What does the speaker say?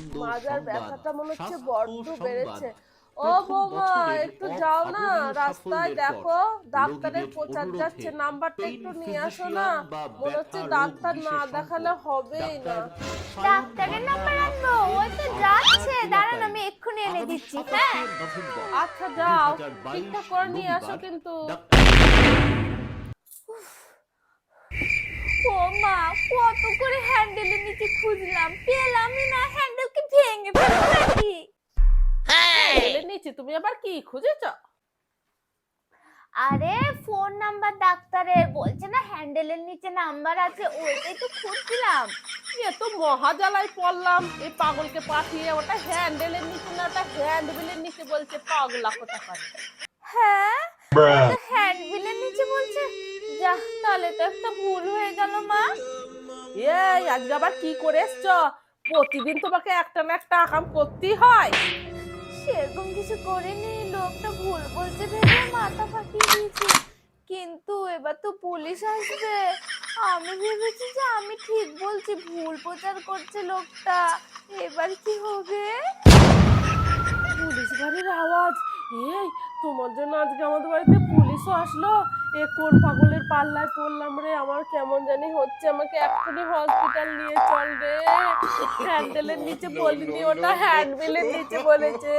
সুন্দর মাজার সংবাদ, ব্যথাটা মনে হচ্ছে স্বাস্থ্য বড্ড সংবাদ। বেড়েছে। ও প্রথম বৌমা, বছরের একটু যাও না, অভাবনীয় রাস্তায় সাফল্যের পর দেখো ডাক্তারের রোগীদের প্রচার যাচ্ছে, অনুরোধে নাম্বারটা পেইন একটু নিয়ে আসো না। ফিজিশিয়ান বা মনে হচ্ছে ব্যথা রোগ ডাক্তার না বিশেষজ্ঞ দেখালে হবেই না। ডাক্তার সায়ন ডাক্তারের মান্না নাম্বার আনবো? আসছেন ওই তো আপনার যাচ্ছে, দাঁড়ান এলাকায় আমি এক্ষুনি এনে আগামী দিচ্ছি। হ্যাঁ 27শে নভেম্বর আচ্ছা যাও, 2022 ঠিকঠাক করে নিয়ে আসো রবিবার কিন্তু। ডাক্তার ও মা, কত করে হ্যান্ডেলের নিচে খুঁজলাম, পেলামই না। হ্যান্ডেল কি ভেঙে ফেলবো নাকি? হ্যান্ডেলের নিচে তুমি আবার কি খুঁজেছ? আরে ফোন নাম্বার ডাক্তারের, বলছে না হ্যান্ডেলের নিচে নাম্বার আছে, ওইটাই তো খুঁজছিলাম। এ তো মহাজালায় পড়লাম, এই পাগলকে পাঠিয়ে। ওটা হ্যান্ডেলের নিচে না, ওটা হ্যান্ডবিলের নিচে বলছে, পাগলা কোথাকার। হ্যাঁ, ওটা হ্যান্ডবিলের নিচে বলছে। যা, তাহলে তো একটা ভুল হয়ে গেল মা। এই আজকে আবার কি করে এসছো? প্রতিদিন তোমাকে একটা না একটা আকাম করতেই হয়। সেরকম কিছু করিনি, লোকটা ভুল বলছে ভেবে মাথা ফাটিয়ে দিয়েছি। কিন্তু এবার তো পুলিশ আসবে। আমি ভেবেছি যে আমি ঠিক বলছি, ভুল প্রচার করছে লোকটা। এবার কি হবে? পুলিশ গাড়ির আওয়াজ। এই, তোমার জন্য আজকে আমাদের বাড়িতে পুলিশও আসলো। এ কোন পাগলের পাল্লায় পড়লাম রে, আমার কেমন জানি হচ্ছে। আমাকে এক্ষুনি হসপিটাল নিয়ে চল রে। হ্যান্ডেলের নিচে বলিনি, ওটা হ্যান্ডবিলের নিচে বলেছে।